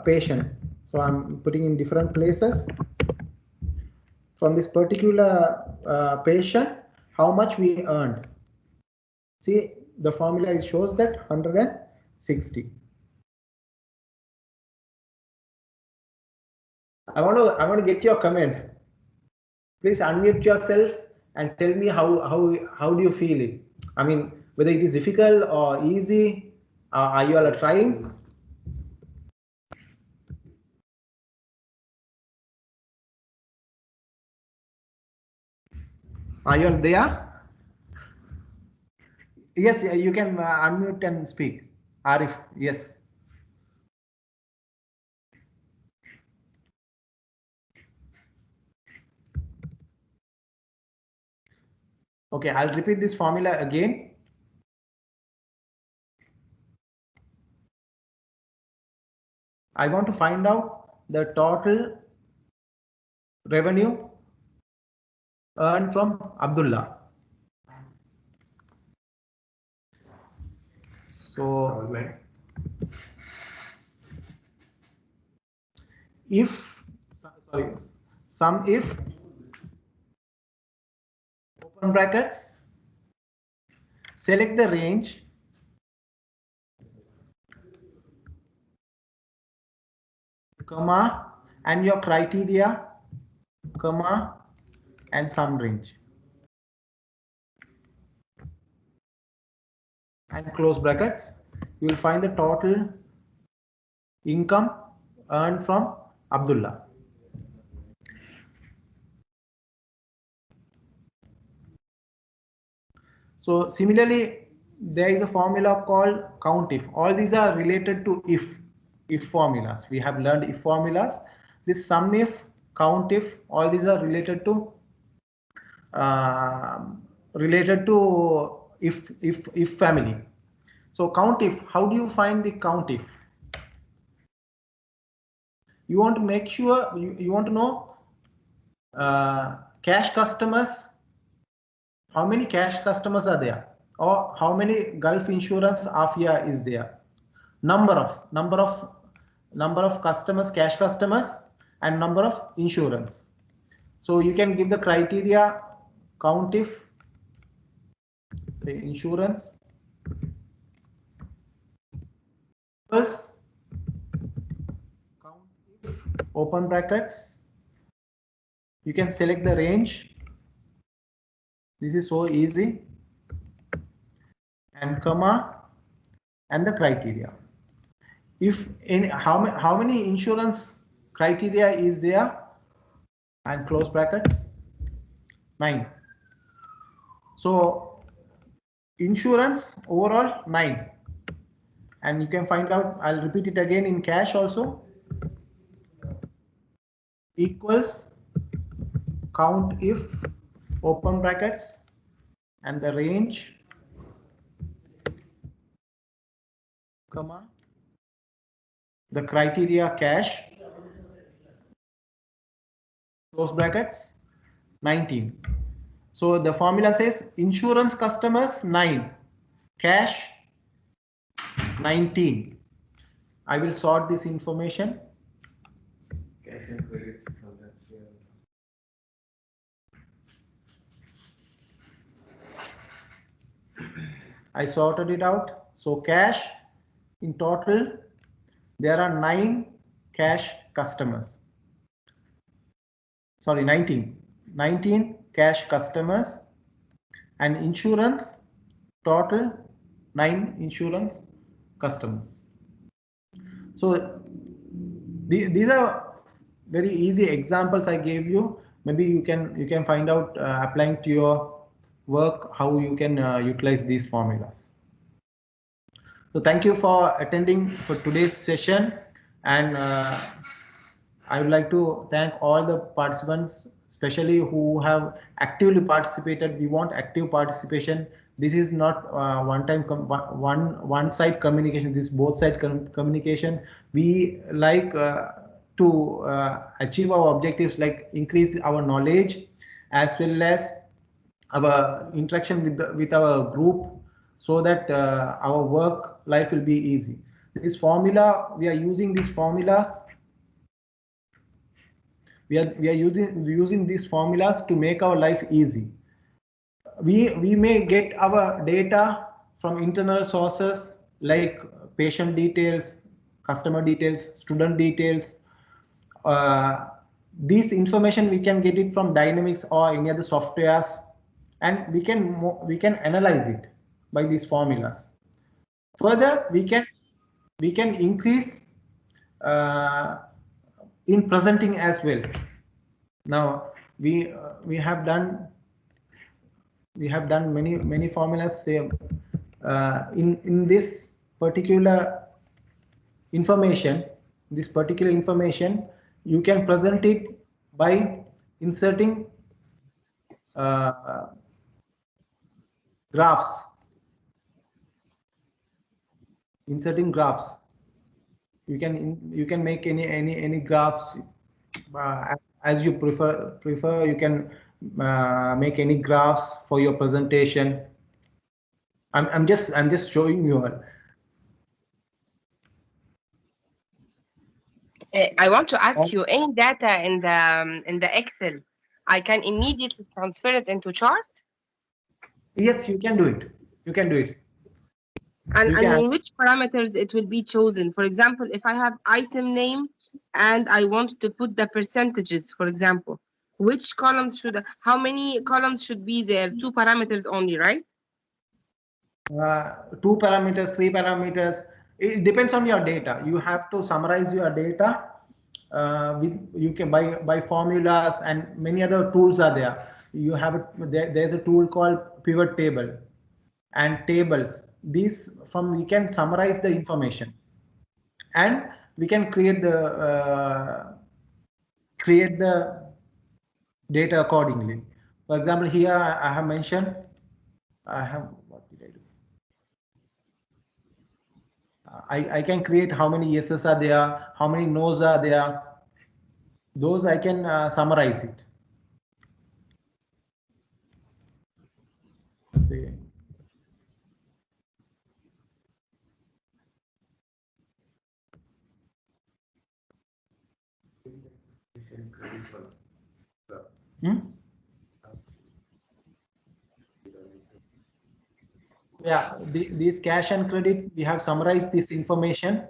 patient. So I'm putting in different places. From this particular patient, how much we earned. See, the formula shows that 160. I want to get your comments. Please unmute yourself and tell me how do you feel it? I mean, whether it is difficult or easy. Are you all trying? Are you all there? Yes, you can unmute and speak. Arif, yes. Okay, I'll repeat this formula again. I want to find out the total revenue earned from Abdullah. So if, sorry, sum if open brackets, select the range, comma, and your criteria, comma, and sum range, and close brackets. You will find the total income earned from Abdullah. So similarly, there is a formula called COUNTIF. All these are related to if formulas. We have learned if formulas. This SUMIF, COUNTIF, all these are related to if family. So COUNTIF, how do you find the COUNTIF? You want to make sure you want to know cash customers. How many cash customers are there, or how many Gulf Insurance Afia is there? Number of customers, cash customers, and number of insurance. So you can give the criteria COUNTIF, the insurance plus COUNTIF open brackets. You can select the range. This is so easy, and comma, and the criteria. If any, how many insurance criteria is there, and close brackets, 9. So insurance overall 9, and you can find out. I'll repeat it again in cash also. Equals COUNTIF open brackets and the range comma, the criteria cash, close brackets, 19. So the formula says insurance customers 9, cash 19. I will sort this information. Cash and credit. I sorted it out. So cash in total, there are 9 cash customers. Sorry, 19 cash customers, and insurance total 9 insurance customers. So these are very easy examples I gave you. Maybe you can find out applying to your work how you can utilize these formulas. So thank you for attending for today's session, and I would like to thank all the participants, especially who have actively participated. We want active participation. This is not one side communication. This is both side communication. We like to achieve our objectives, like increase our knowledge as well as our interaction with our group, so that our work life will be easy. This formula, we are using these formulas. We are using these formulas to make our life easy. We may get our data from internal sources like patient details, customer details, student details. This information we can get it from Dynamics or any other softwares, and we can analyze it by these formulas. Further, we can increase in presenting as well. Now we have done many formulas. Say in this particular information, you can present it by inserting graphs. Inserting graphs. You can make any graphs as you prefer. You can make any graphs for your presentation. I'm just showing you all. I want to ask you, any data in the Excel, I can immediately transfer it into chart? Yes, you can do it. And in which parameters it will be chosen? For example, if I have item name and I want to put the percentages, for example, which columns how many columns should be there? 2 parameters only, right? 2 parameters, 3 parameters. It depends on your data. You have to summarize your data you can by formulas, and many other tools are there. You have there's a tool called pivot table and tables. These we can summarize the information, and we can create the data accordingly. For example, here I have mentioned, what did I do? I can create how many yeses are there, how many no's are there. Those I can summarize it. See. Yeah, these cash and credit, we have summarized this information.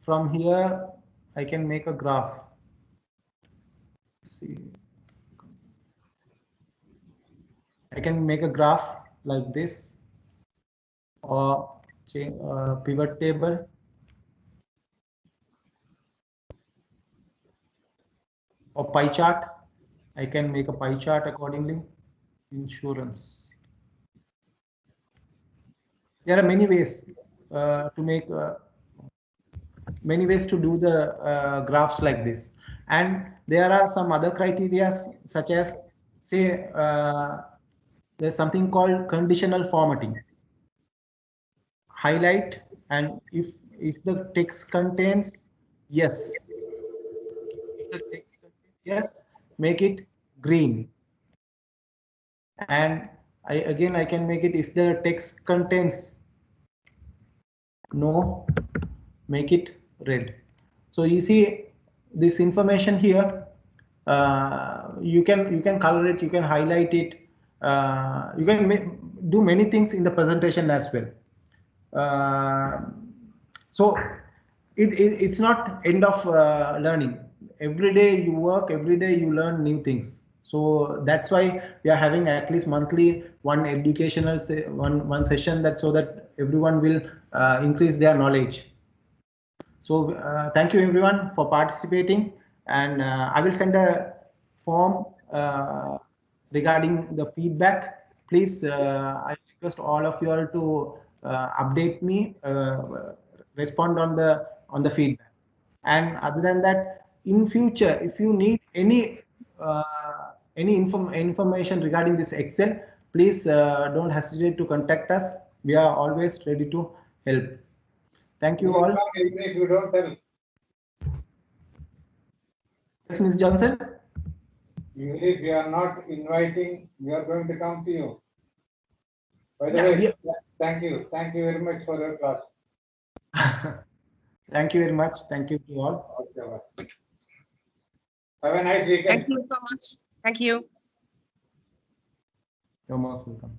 From here, I can make a graph. See, I can make a graph like this, or pivot table. Or pie chart. I can make a pie chart accordingly. Insurance. There are many ways to make many ways to do the graphs like this, and there are some other criteria, such as, say, there's something called conditional formatting. Highlight and if the text contains yes, if the text contains yes, make it green. And I can make it if the text contains no, make it red. So you see this information here. You can color it, you can highlight it, you can do many things in the presentation as well. So it's not end of learning. Every day you work, every day you learn new things. So that's why we are having at least monthly one educational one session, that so that everyone will increase their knowledge. So thank you everyone for participating, and I will send a form regarding the feedback. Please, I request all of you all to update me, respond on the feedback. And other than that, in future, if you need any information regarding this Excel, please don't hesitate to contact us. We are always ready to help. Thank you all. Even if you don't tell. Yes, Ms. Johnson. Even if we are not inviting, we are going to come to you. By the Yeah, way, thank you. Thank you very much for your class. Thank you very much. Thank you to all. Okay, bye. Have a nice weekend. Thank you so much. Thank you. You're most welcome.